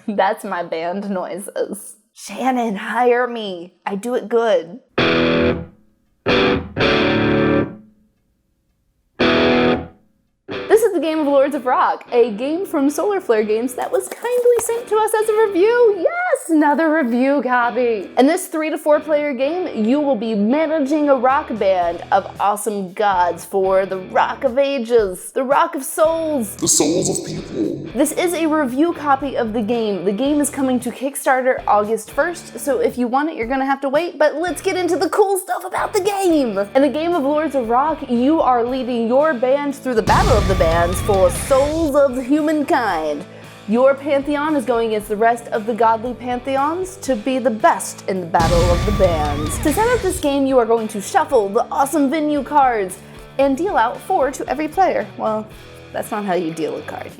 That's my band noises. Shannon, hire me. I do it good. This is the game of Lords of Rock, a game from SolarFlare Games that was kindly sent to us as a review. Yes, another review copy. In this 3 to 4 player game, you will be managing a rock band of awesome gods for the Rock of Ages, the Rock of Souls, the souls of people. This is a review copy of the game. The game is coming to Kickstarter August 1st, so if you want it, you're gonna have to wait, but let's get into the cool stuff about the game. In the game of Lords of Rock, you are leading your band through the battle of the bands for souls of humankind. Your pantheon is going against the rest of the godly pantheons to be the best in the battle of the bands. To set up this game, you are going to shuffle the awesome venue cards and deal out 4 to every player. Well, that's not how you deal a card.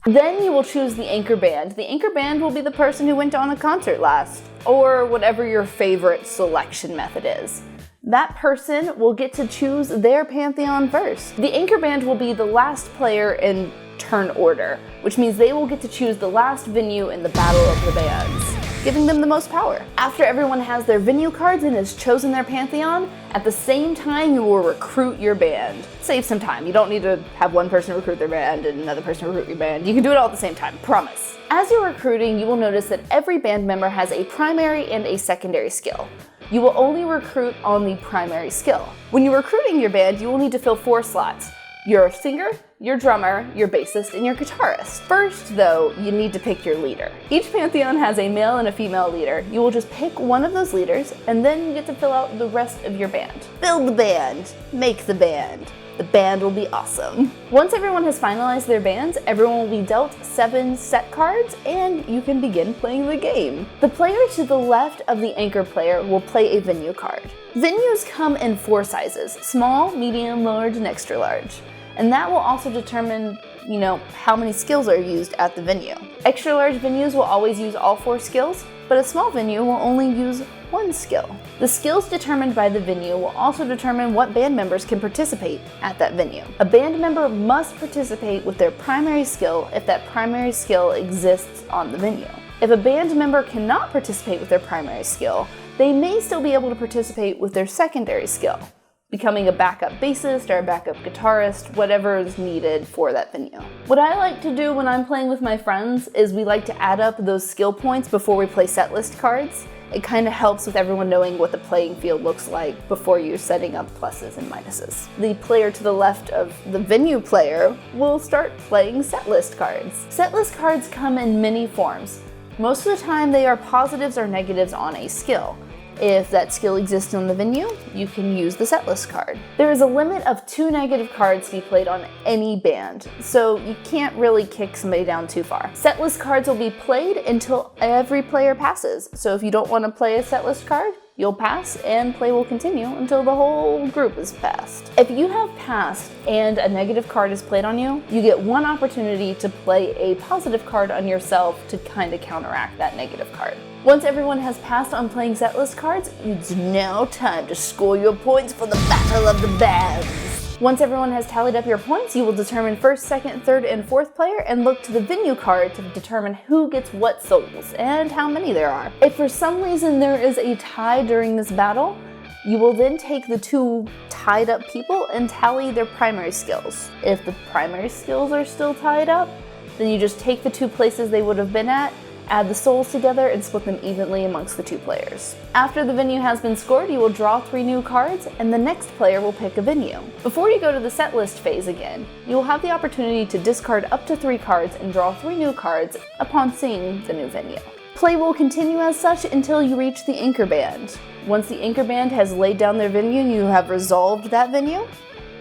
Then you will choose the anchor band. The anchor band will be the person who went on a concert last, or whatever your favorite selection method is. That person will get to choose their pantheon first. The anchor band will be the last player in turn order, which means they will get to choose the last venue in the battle of the bands, giving them the most power. After everyone has their venue cards and has chosen their pantheon, at the same time you will recruit your band. Save some time. You don't need to have one person recruit their band and another person recruit your band. You can do it all at the same time, promise. As you're recruiting, you will notice that every band member has a primary and a secondary skill. You will only recruit on the primary skill. When you're recruiting your band, you will need to fill 4 slots. Your singer, your drummer, your bassist, and your guitarist. First, though, you need to pick your leader. Each pantheon has a male and a female leader. You will just pick one of those leaders, and then you get to fill out the rest of your band. Build the band. Make the band. The band will be awesome. Once everyone has finalized their bands, everyone will be dealt 7 set cards, and you can begin playing the game. The player to the left of the anchor player will play a venue card. Venues come in 4 sizes: small, medium, large, and extra large. And that will also determine, how many skills are used at the venue. Extra large venues will always use all 4 skills, but a small venue will only use 1 skill. The skills determined by the venue will also determine what band members can participate at that venue. A band member must participate with their primary skill if that primary skill exists on the venue. If a band member cannot participate with their primary skill, they may still be able to participate with their secondary skill, becoming a backup bassist or a backup guitarist, whatever is needed for that venue. What I like to do when I'm playing with my friends is we like to add up those skill points before we play set list cards. It kind of helps with everyone knowing what the playing field looks like before you're setting up pluses and minuses. The player to the left of the venue player will start playing set list cards. Set list cards come in many forms. Most of the time they are positives or negatives on a skill. If that skill exists on the venue, you can use the setlist card. There is a limit of 2 negative cards to be played on any band, so you can't really kick somebody down too far. Setlist cards will be played until every player passes, so if you don't want to play a setlist card, you'll pass and play will continue until the whole group is passed. If you have passed and a negative card is played on you, you get 1 opportunity to play a positive card on yourself to kind of counteract that negative card. Once everyone has passed on playing setlist cards, it's now time to score your points for the Battle of the Bands. Once everyone has tallied up your points, you will determine 1st, 2nd, 3rd, and 4th player and look to the venue card to determine who gets what souls and how many there are. If for some reason there is a tie during this battle, you will then take the 2 tied up people and tally their primary skills. If the primary skills are still tied up, then you just take the 2 places they would have been at, add the souls together, and split them evenly amongst the 2 players. After the venue has been scored, you will draw 3 new cards, and the next player will pick a venue. Before you go to the set list phase again, you will have the opportunity to discard up to 3 cards and draw 3 new cards upon seeing the new venue. Play will continue as such until you reach the anchor band. Once the anchor band has laid down their venue and you have resolved that venue,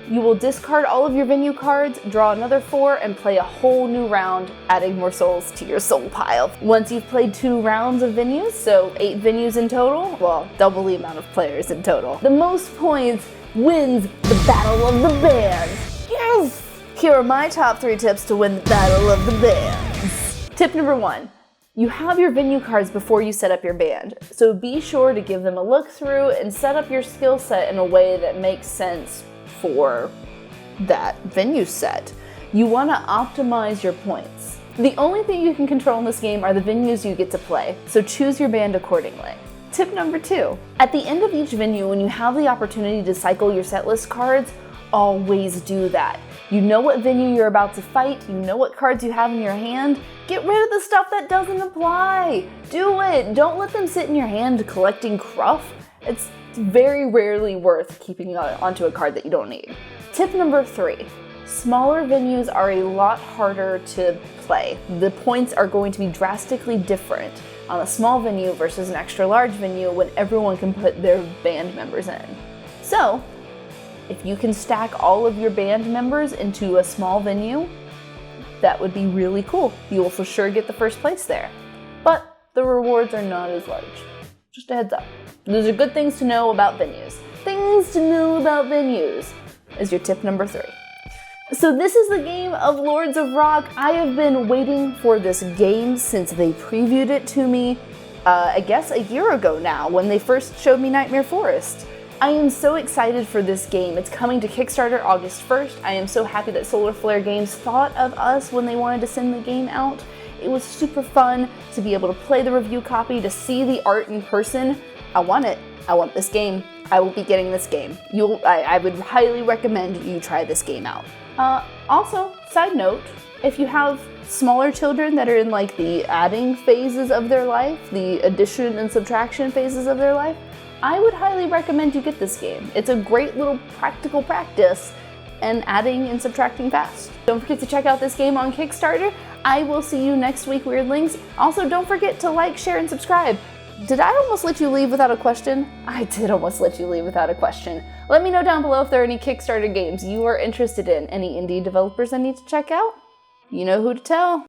you will discard all of your venue cards, draw another 4, and play a whole new round, adding more souls to your soul pile. Once you've played 2 rounds of venues, so 8 venues in total, well, double the amount of players in total, the most points wins the Battle of the Bands. Yes! Here are my top 3 tips to win the Battle of the Bands. Tip number 1. You have your venue cards before you set up your band, so be sure to give them a look through and set up your skill set in a way that makes sense for that venue set. You want to optimize your points. The only thing you can control in this game are the venues you get to play, so choose your band accordingly. Tip number 2. At the end of each venue, when you have the opportunity to cycle your setlist cards, always do that. You know what venue you're about to fight, you know what cards you have in your hand, get rid of the stuff that doesn't apply. Do it! Don't let them sit in your hand collecting cruff. It's very rarely worth keeping onto a card that you don't need. Tip number 3. Smaller venues are a lot harder to play. The points are going to be drastically different on a small venue versus an extra large venue when everyone can put their band members in. So, if you can stack all of your band members into a small venue, that would be really cool. You will for sure get the first place there. But the rewards are not as large. Just a heads up. Those are good things to know about venues. Things to know about venues is your tip number 3. So this is the game of Lords of Rock. I have been waiting for this game since they previewed it to me, I guess a year ago now, when they first showed me Nightmare Forest. I am so excited for this game. It's coming to Kickstarter August 1st. I am so happy that SolarFlare Games thought of us when they wanted to send the game out. It was super fun to be able to play the review copy, to see the art in person. I want it. I want this game. I will be getting this game. I would highly recommend you try this game out. Also, side note, if you have smaller children that are in like the adding phases of their life, the addition and subtraction phases of their life, I would highly recommend you get this game. It's a great little practical practice and adding and subtracting fast. Don't forget to check out this game on Kickstarter. I will see you next week, Weirdlings. Also, don't forget to like, share, and subscribe. Did I almost let you leave without a question? I did almost let you leave without a question. Let me know down below if there are any Kickstarter games you are interested in. Any indie developers I need to check out? You know who to tell.